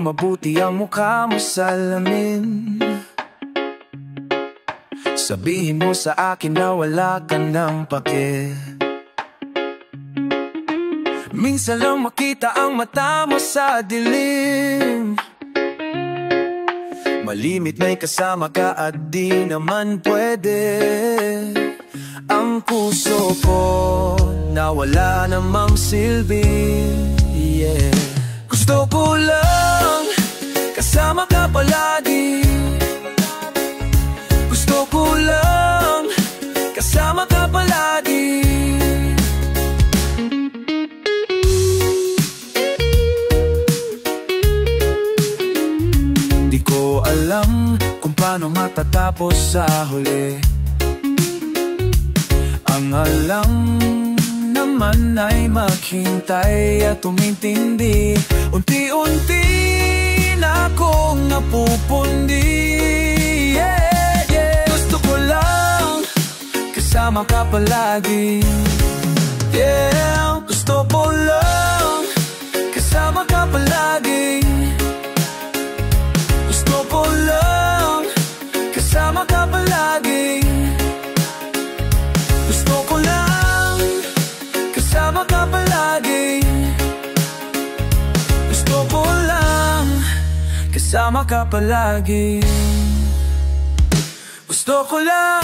mabuti ang mukha mo sa lamin. Sabihin mo sa akin na wala ka ng pake. Minsan lang makita ang mata mo sa dilim. Malimit may kasama ka at di naman pwede. Ang puso ko na wala namang silbi, yeah. Gusto ko lang kasama ka palagi. Gusto ko lang kasama ka palagi. Di ko alam kung paano matatapos sa huli. Ang alam naman ay maghintay at tumintindi. Unti-unti na akong napupundi, yeah, yeah. Gusto ko lang kasama ka palagi, yeah. Gusto ko lang kasama ka palagi. Gusto ko lang kasama ka palagi. Gusto ko lang kasama ka palagi. Gusto ko lang kasama ka palagi. Gusto ko lang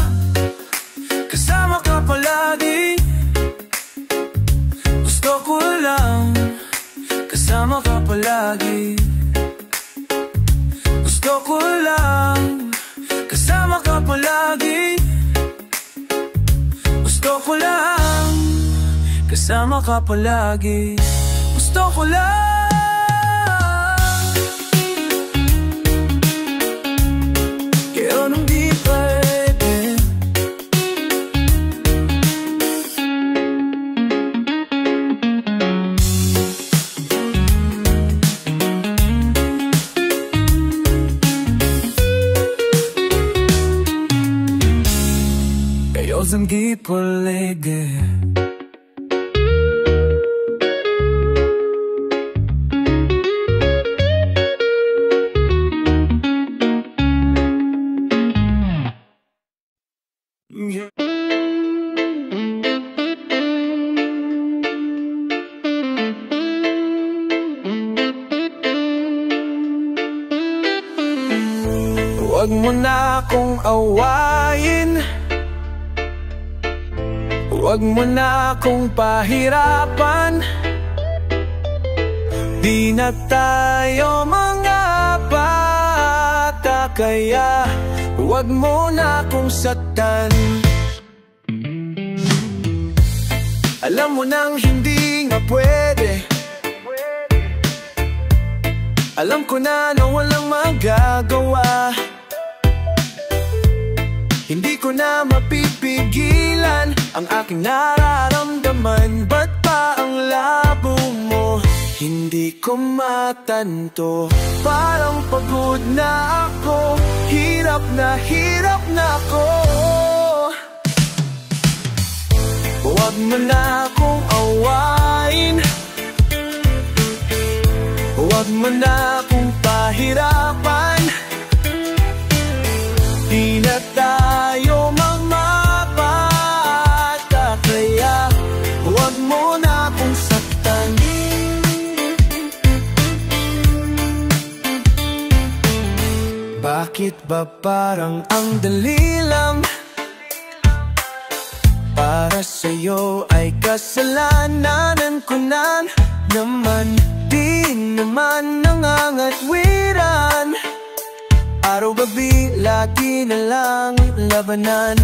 kasama ka palagi. Gusto ko lang kasama ka palagi. Gusto ko lang kasama ka palagi. Gusto ko lang kasama ka palagi. Gusto ko lang. Pero nung di pwede, kayo som di pwede. Huwag mo na akong awayin. Huwag mo na akong pahirapan. Di na tayo mga bata, kaya huwag mo na akong saktan. Alam mo nang hindi nga pwede. Alam ko na walang magagawa. Hindi ko na mapipigilan ang aking nararamdaman. Ba't pa ang labo mo? Hindi ko matanto. Parang pagod na ako. Hirap na ako. Huwag mo na akong awayin. Huwag mo na akong pahirapan. Di na tayo mamabata, kaya huwag mo na akong saktan. Bakit ba parang ang dali lang? Para sa'yo ay kasalanan ko na naman. Di naman nangangatwiran. Araw-gabi, lagi na lang labanan.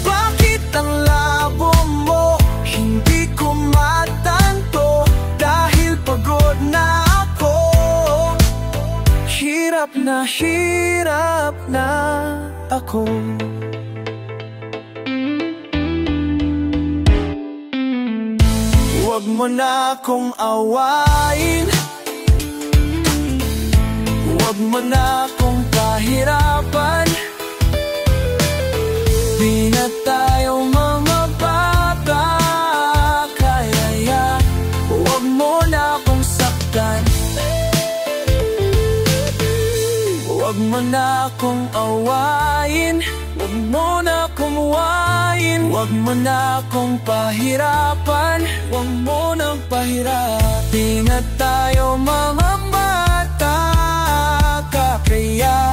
Bakit ang labo mo? Hindi ko matanto. Dahil pagod na ako. Hirap na ako. Huwag mo na akong awayin. Huwag mo na akong pahirapan. Di na tayo mamababa, kaya huwag mo na akong saktan. mo na akong awayin, wag mo na akong uwayin, wag mo na akong pahirapan, wag mo nang pahirap. Di na tayo mga bata, kaya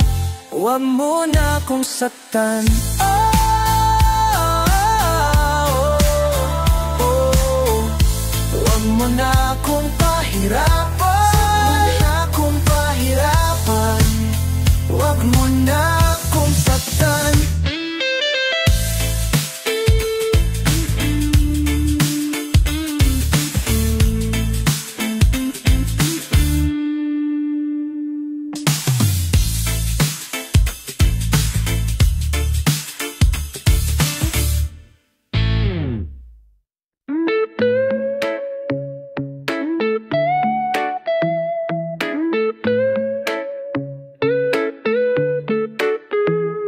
wag mo na akong saktan. Wag mo na akong pahirapan, wag mo na akong saktan.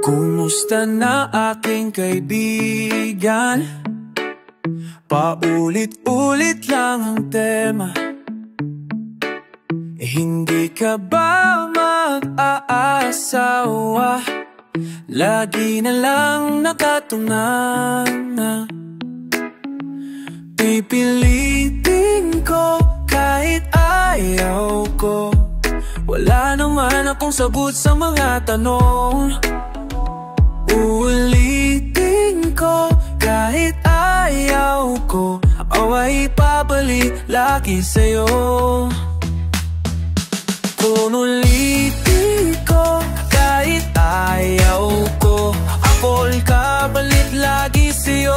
Kumusta na aking kaibigan? Paulit-ulit lang ang tema. Hindi ka ba mag-aasawa? Lagi na lang nakatunganga. Pipilitin ko kahit ayaw ko. Wala naman akong sagot sa mga tanong. Uulitin ko kahit ayaw ko. Ako ay pabalik lagi sa'yo. Kung ulitin ko kahit ayaw ko, ako'y kabalik lagi sa'yo.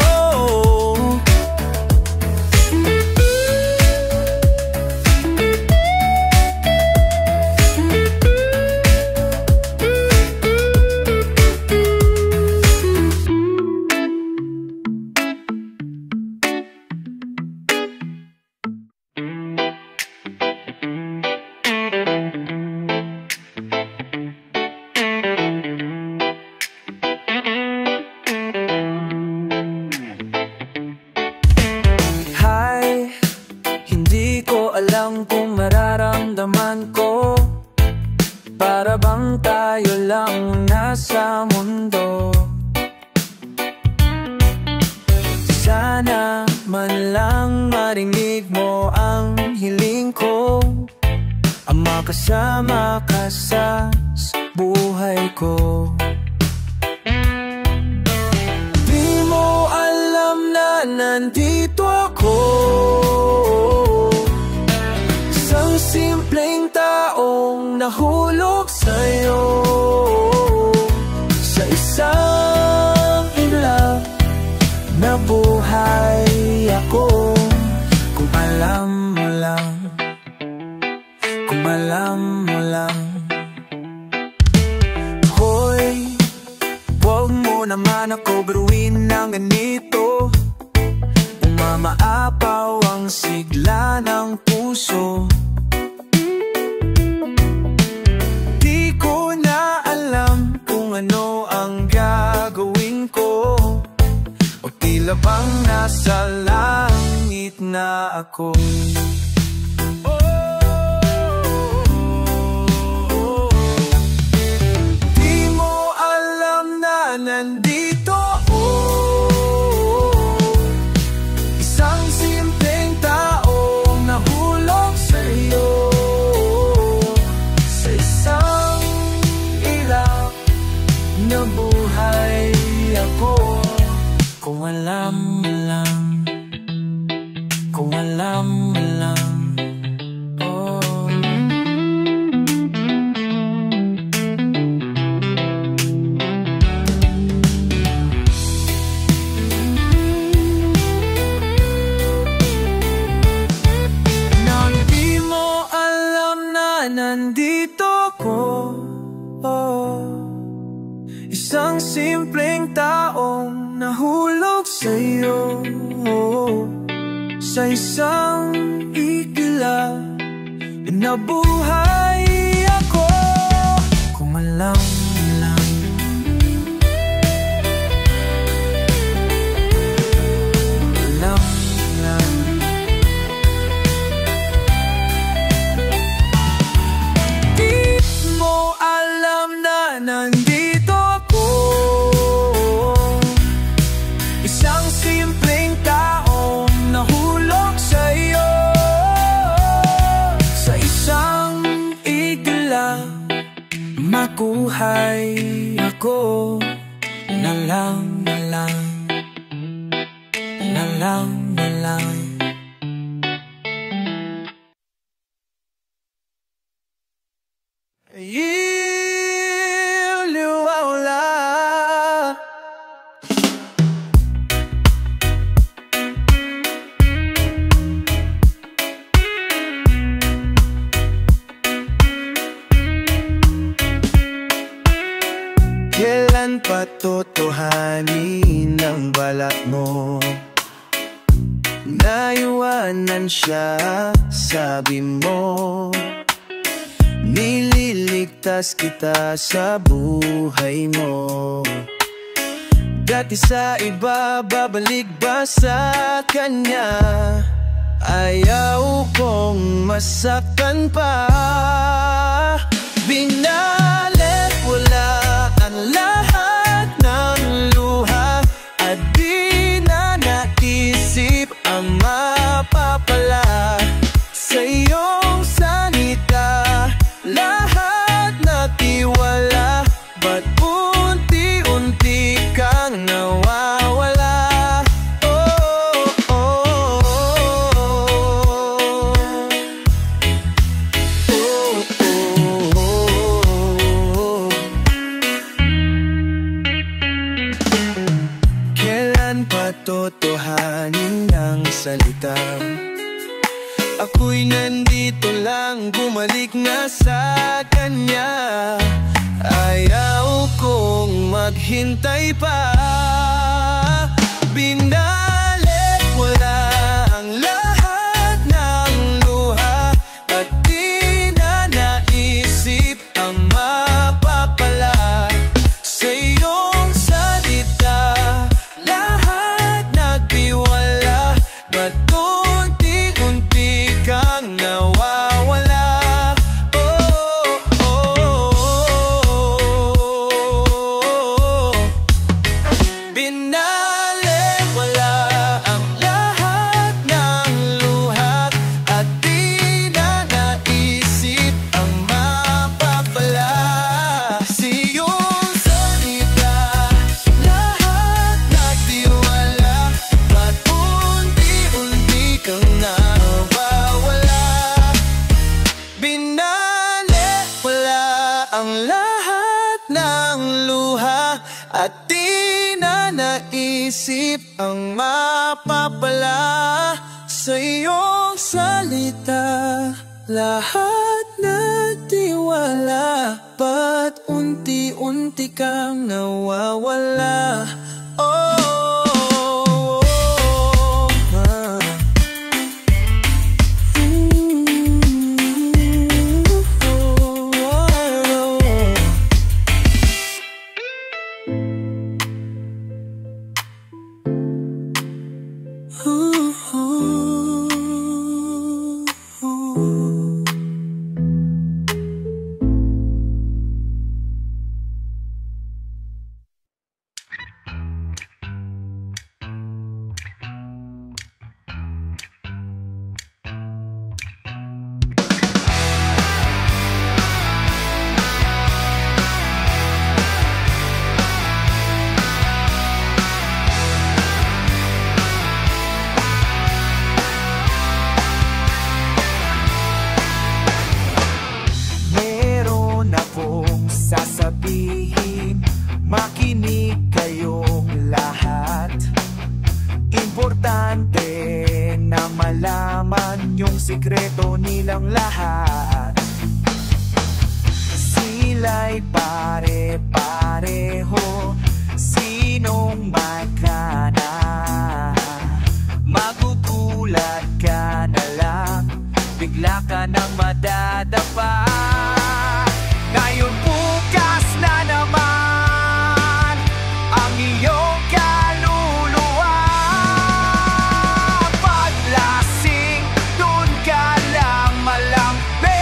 Alam kung mararamdaman ko, para bang tayo lang nasa mundo. Sana man lang marinig mo ang hiling ko, ang makasama ka sa buhay ko. Di mo alam na nandito ako, simpleng taong nahulog sa'yo. Sa isang ilaw na buhay ako. Kung alam mo lang, kung alam mo lang. Hoy, huwag mo naman ako biruin ng ganito. Umamaapaw ang sigla ng puso. Ano ang gagawin ko? O tila bang nasa langit na ako? Di mo alam na nandito ako, isang simpleng taong nahulog sa'yo. Sa isang ilaw na buhay ako. Kung alam mo lang, kung alam mo lang. Oh. Nang di mo alam na nandito ko, oh. Isang simpleng taong nahulog sa'yo. Sa isang iglap na buhay ako. Kung alam mo lang, alam mo lang. Di mo alam na nandito ako, isang simpleng taong nahulog sa'yo. Sa isang igla makuhay ako. Na lang, na lang, na lang, na lang. Iliwawala. Kailan pa totohanin ang balat mo? Naiwanan siya, sabi mo. Nililigtas kita sa buhay mo. Dati sa iba, babalik ba sa kanya? Ayaw kong masaktan pa. Binalit wala ang lahat ng luha, at di na naisip ang mapapala sa iyong salita. Lahat natiwala, ba't unti-unti kang nawawala? Oh, oh, oh. Oh, oh, oh. Kailan pa totohanin ang salita? Ako'y nandito lang, bumalik na sa kanya. Ayaw kong maghintay pa. Binalik wala ang lahat ng luha, at di na naisip ang mapapala sa iyong salita. Lahat nagtiwala, ba't unti-unti kang nawawala? Oh, oh, oh. Binalik wala ang lahat ng luha, at di na naisip ang mapapala sa iyong salita. Lahat nagtiwala, ba't unti-unti kang nawawala? Binalik wala ang lahat ng luha, at di na naisip ang mapapala sa iyong salita. Lahat nagtiwala, ba't unti-unti kang nawawala? Oh, ah. Meron akong sasabihin, makinig kayong lahat. Importante na malaman yung sikreto nilang lahat. Sila'y pare-pareho, sinong magkana. Magugulat ka na lang, bigla ka nang madadapa. Ngayon bukas na naman ang iyong kaluluwa. Paglasing, dun ka lang malambing.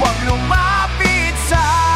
Huwag lumapit sa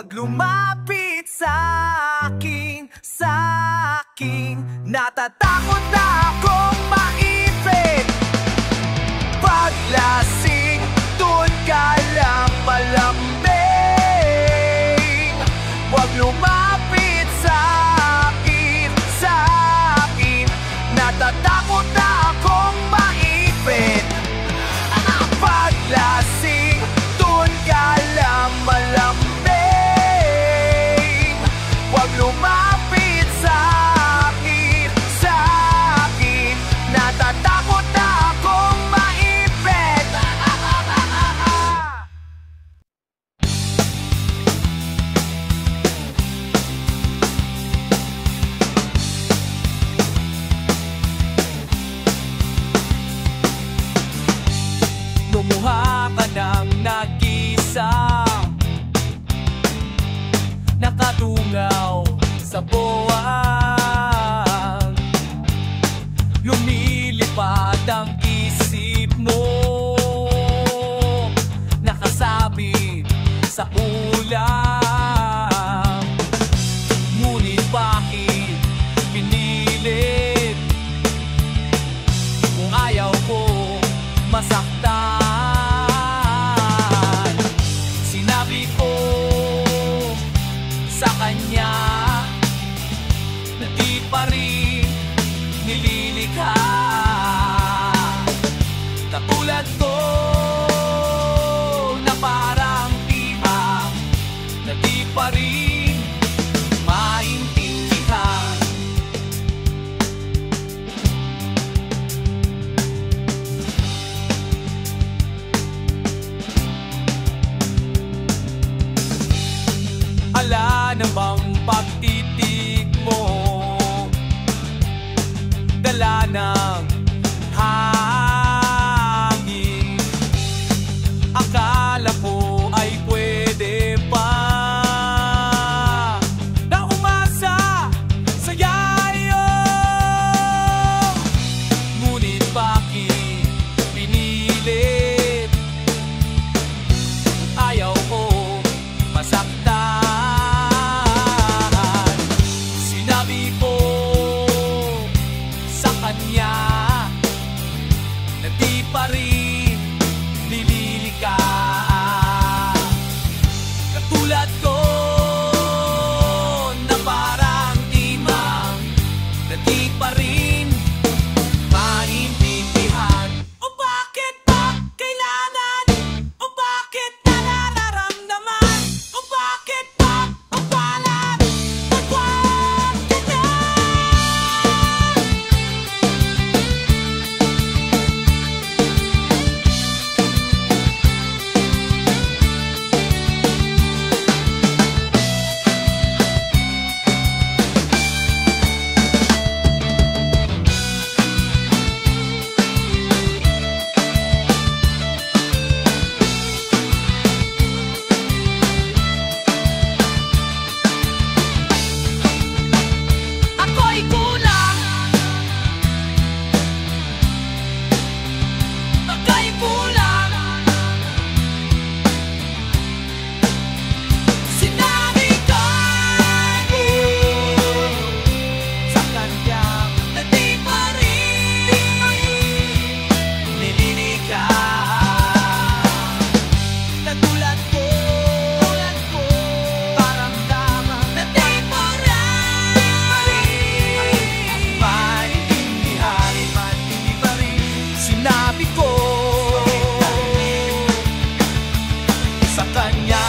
Huwag lumapit sa akin, natatakot na akong maipit. Paglasing, doon ka lang malambing. Huwag lumapit sa akin, natatakot na akong maipit. Paglasing, doon ka lang malambing. Huwag lumapit sa akin, natatakot na akong maipit. Lumuha ka ng nag-isa, nakatungaw sa buwan. Lumilipad ang isip mo, nakasabit sa ulam. Ngunit bakit pinilit kung ayaw ko masaktan? Sinabi ko sa kanya na di pa rin nililikha. Katulad ko na parang timang na di pa rin maintindihan. Ala namang pagtitig mo, dala ng hangin. Akala ko ay pwede pa na umasa sa yayo. Ngunit bakit pinilit? Ayaw ko masaktan. Sinabi ko sa kanya na di pa rin nililika. Katulad ko na parang timang na di pa rin maintindihan. O bakit ba kailangan? O bakit nararamdaman? O bakit ba ang balat? Pagwag ka na. Ako'y kulang. Ako'y kulang. Sinabi ko sa kanya na di pa rin nililika. Katulad ko, parang tama na di pa rin maintindihan. Di pa rin sinabi ko sa kanya.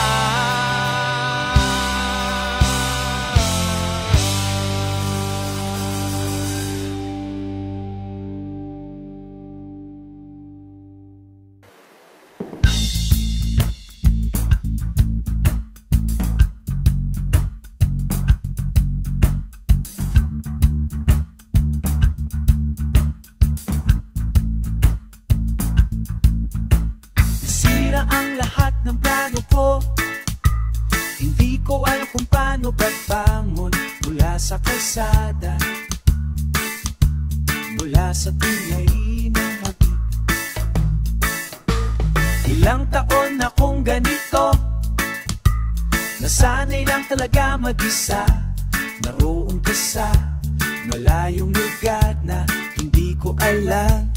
Sira ang lahat ng plano ko. Hindi ko alam kung paano pagbangon mula sa kalsada, mula sa tulay ng hapit. Ilang taon na kong ganito, Nasanay lang talaga mag-isa, naroon ka sa malayong lugar na hindi ko alam.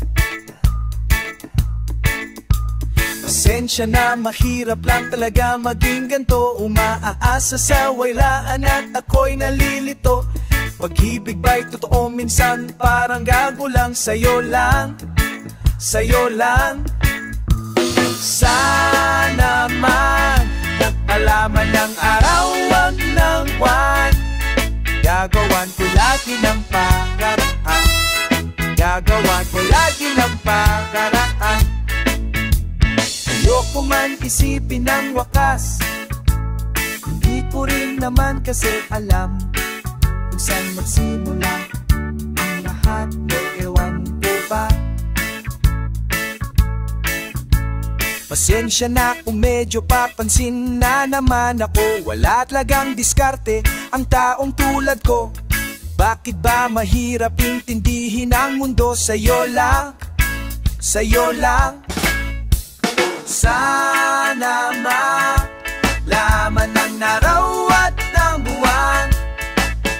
Pasensya na, mahirap lang talaga maging ganto. Umaaasa sa wailaan at ako'y nalilito. Pag-ibig ba'y totoo minsan parang gago lang. Sa'yo lang, sa'yo lang. Sana man nag-alaman ng araw wag ng buwan. Gagawan ko lagi ng paraan, gagawan ko lagi ng paraan. Ayoko man isipin ng wakas, hindi ko rin naman kasi alam kung saan magsimula ang lahat. Ewan ko ba? Pasensya na kung medyo papansin na naman ako. Wala talagang diskarte ang taong tulad ko. Bakit ba mahirap intindihin ang mundo? Sa'yo lang, sa'yo lang. Sana malaman ng araw at ng buwan.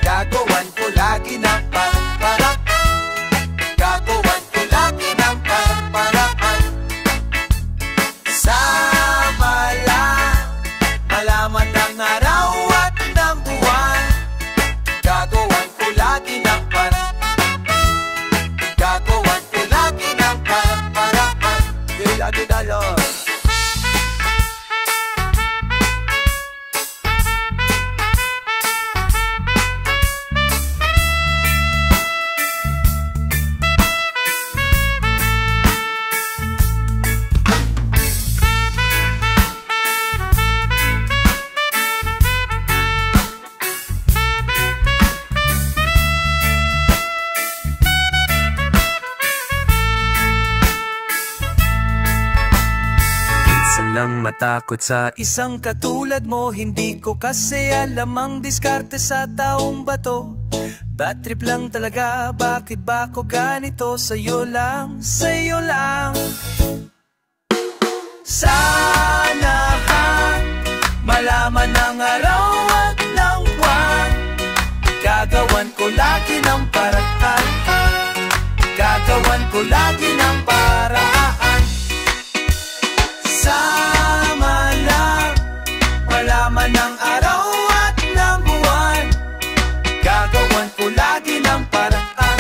Gagawan ko lagi ng paraan, gagawan ko lagi ng paraan. Sama lang malaman ng araw at ng buwan. Gagawan ko lagi ng paraan, gagawan ko lagi ng paraan. Lagi dalon. Lang matakot sa isang katulad mo. Hindi ko kasi alam ang diskarte sa taong bato. Bad trip lang talaga, bakit ba ko ganito? Sa'yo lang, sa'yo lang. Sana malaman ng araw at ng buwan. Gagawan ko lagi ng paraan, gagawan ko lagi ng paraan. Sama lang malaman ng araw at ng buwan. Gagawan ko lagi ng paraan,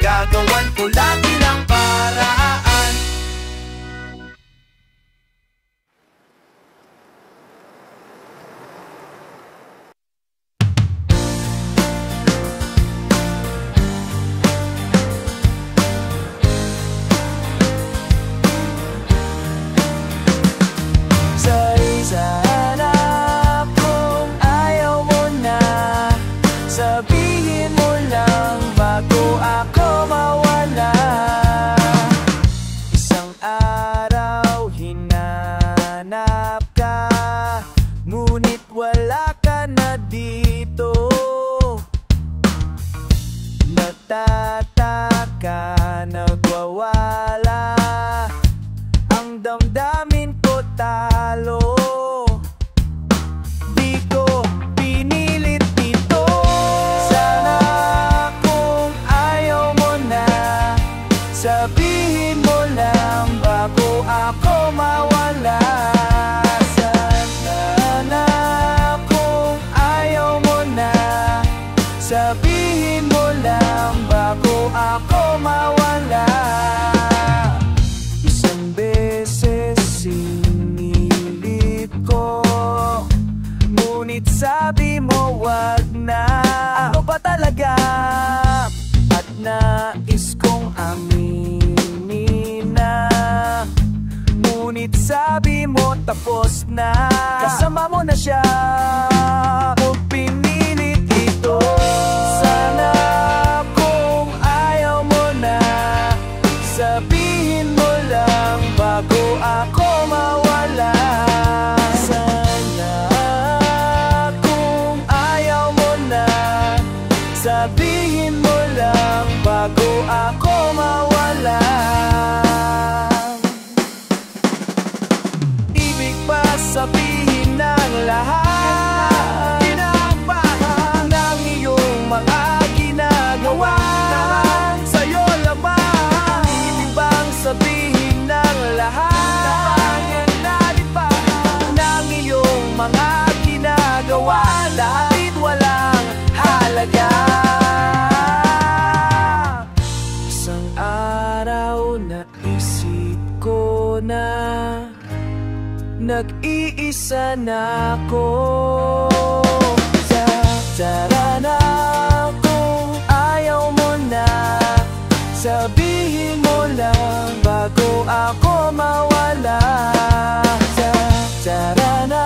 gagawan ko lagi ng paraan. Sabihin mo lang bago ako mawala. Isang araw hinanap ka, ngunit wala ka na dito. Natataka, nagwawala, ang damdamin ko talo. Sabihin mo lang bago ako mawala. Sana na kung ayaw mo na, sabihin mo lang bago ako mawala. Isang beses sinilit ko, ngunit sabi mo wag na. Ano ba talaga? At nais kong aminin na, ngunit sabi mo tapos na. Kasama mo na siya o pinilit ito. Sana kung ayaw mo na, sabihin mo lang bago ako mawala. Sana kung ayaw mo na, sabihin mo lang bago ako mawala. Ibig pa sabihin ng lahat. naisip ko na nag-iisa na ako. Tara na kung ayaw mo na, sabihin mo lang bago ako mawala. Tara na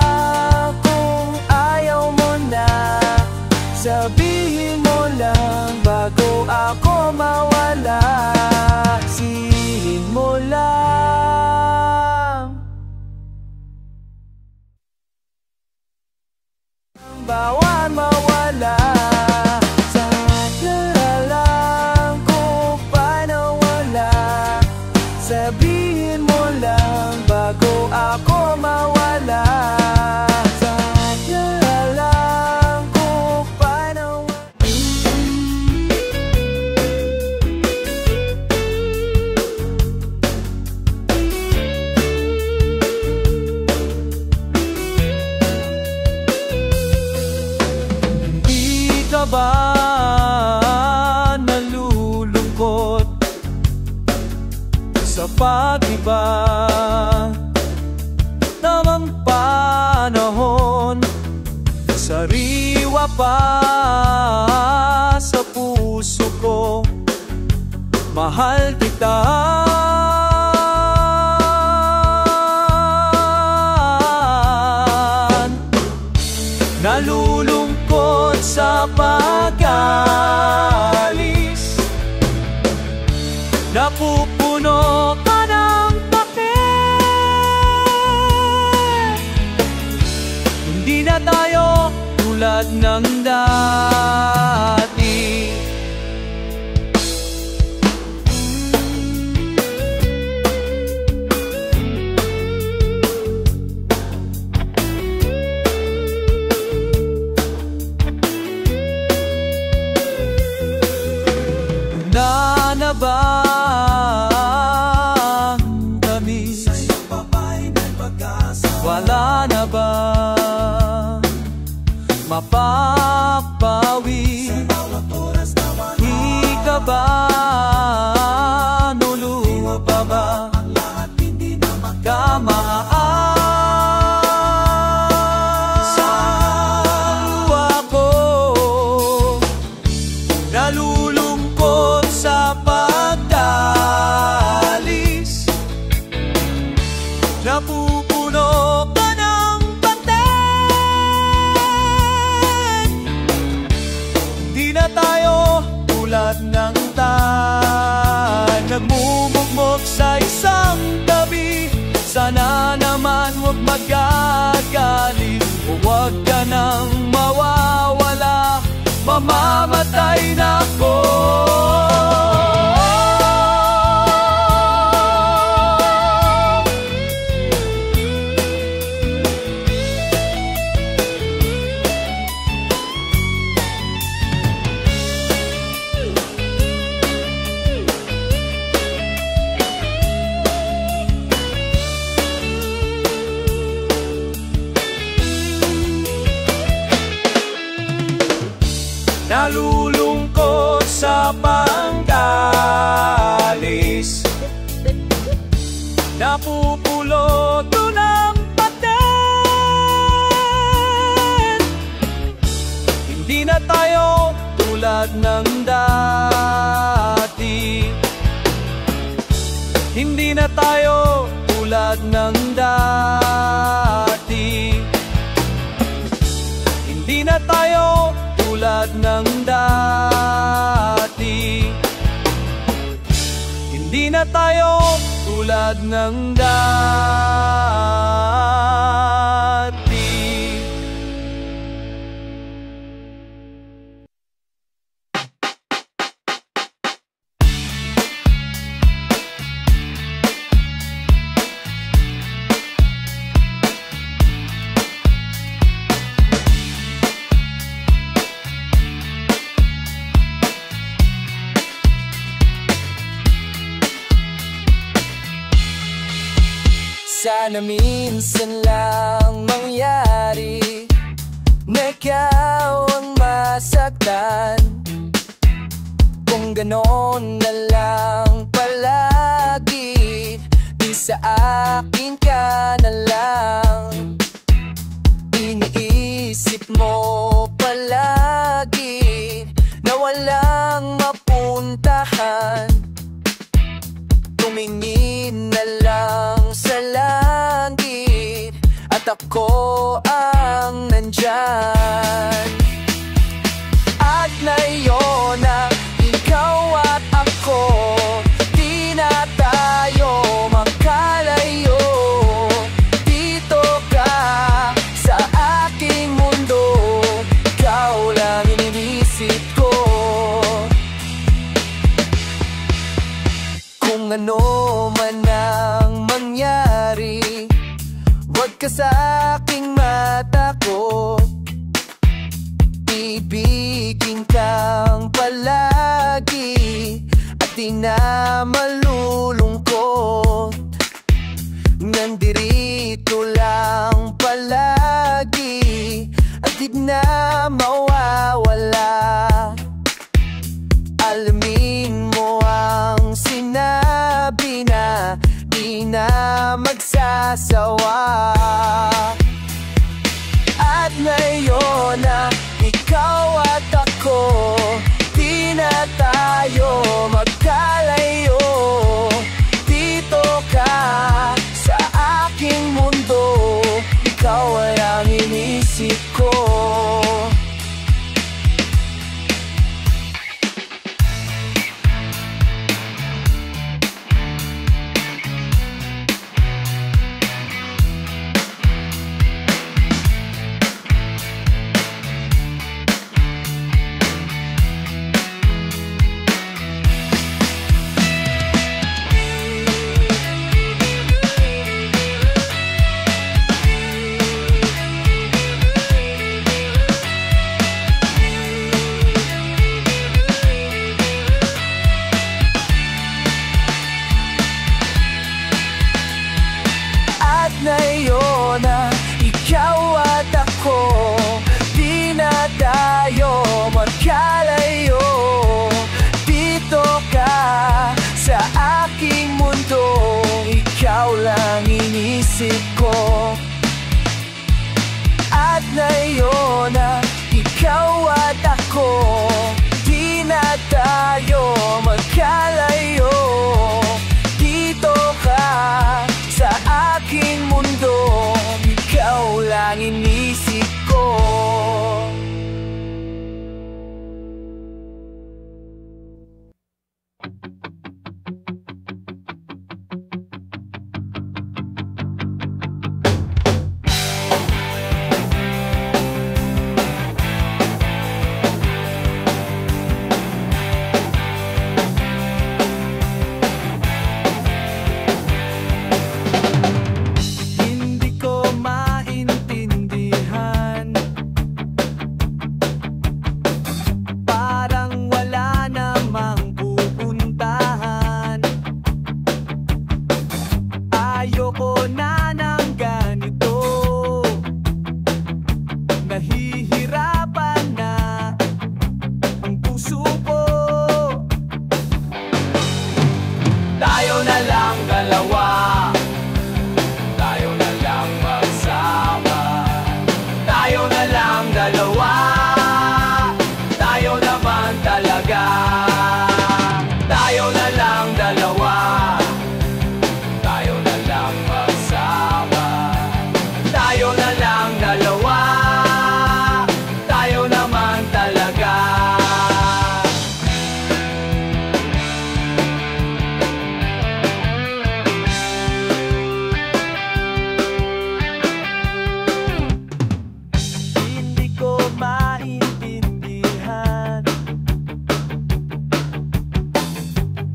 kung ayaw mo na, sabihin mo lang bago ako mawala. Sihin mo lang bawat mawala. Tara lang kung paano wala, sabihin mo lang bago ako mawala. Tara lang kung paano ba nalulungkot sa pag-iba ng panahon? Sariwa pa sa puso ko, mahal kita. Nalulungkot sa pag-alis, napupuno ka ng takot. Hindi na tayo tulad ng dati. Na ba ang tamis? Sa'yo pa ba'y nagpag-asa? Wala na ba mapapawi? Sa bawat oras na wala, di ka ba nuluwa pa ba? Ang lahat hindi na magkamaan. Sa ako nalulungkot sa pagdalis, napupuno ka ng paten. Di na tayo tulad ng tan, nagmumugmok sa isang tabi. Sana naman huwag magagalit, o huwag ka nang mawawala, mamamatay na ako. Nalulungkot sa panggalis, napupulot ng paten. Hindi na tayo tulad ng dati. Hindi na tayo tulad ng dati. Hindi na tayo tulad ng dati. Hindi na tayo tulad ng dati. Sana minsan lang mangyari na ikaw ang masaktan. Kung ganon na lang palagi sa akin ka na lang. Iniisip mo palagi na walang mapuntahan. Tumingin na lang sa langit at ako ang nandyan. At ngayon na ikaw at ako, di na tayo magkalayo. Dito ka sa aking mundo, ikaw lang iniisip ko. Kung ano man ang mangyari, huwag ka sa aking matakot. Ibigin kang palagi at di na malulungkot. Nandirito lang palagi at di na mawawala. Alamin mo ang sinabi na di na magsasawa. At ngayon na ikaw at ako, di na tayo magkalayo. Dito ka sa aking mundo, ikaw ay ang inisip ko. Ngayon na ikaw at ako, di na tayo magkalayo. Dito ka sa aking mundo, ikaw lang inisip ko. At ngayon na ikaw at ako, di na tayo magkalayo. Dito ka sa aking mundo, ikaw lang inisip ko. Ayoko na ng ganito, nahihirapan na ang puso ko. Tayo na lang dalawa, tayo na lang magsama. Tayo na lang dalawa, tayo naman talaga. Tayo na lang dalawa, tayo na lang dalawa, tayo naman talaga. Hindi ko maintindihan,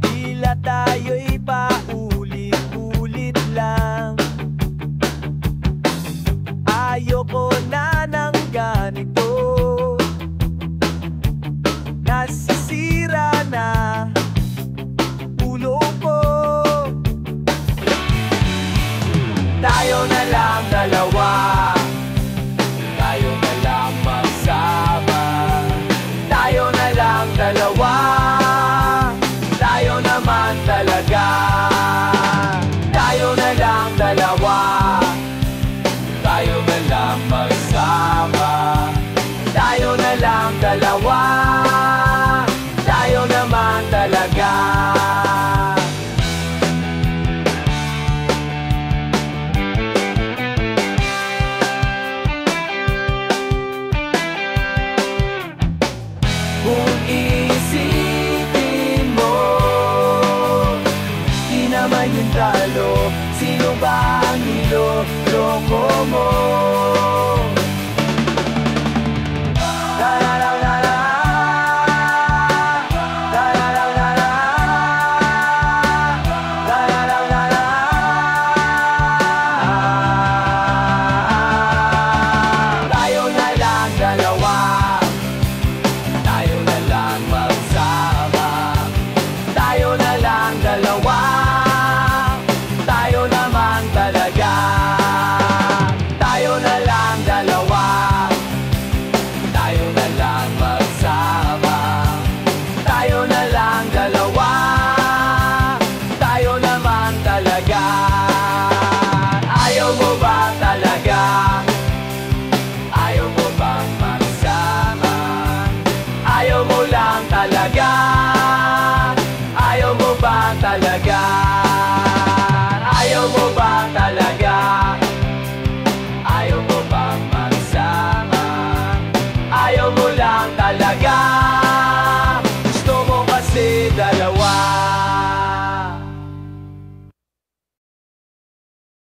tila tayo'y paulit-ulit lang. Ayoko na ng ganito, nasisira na ulo ko. Tayo na lang dalawa, tayo na lang magsama. Tayo na lang dalawa, tayo naman talaga. Tayo na may hintalo. Sino ba ang niloloko mo? Ayaw mo ba talaga? Ayaw mo ba talaga? Ayaw mo bang magsama? Ayaw mo lang talaga? Gusto mo kasi dalawa.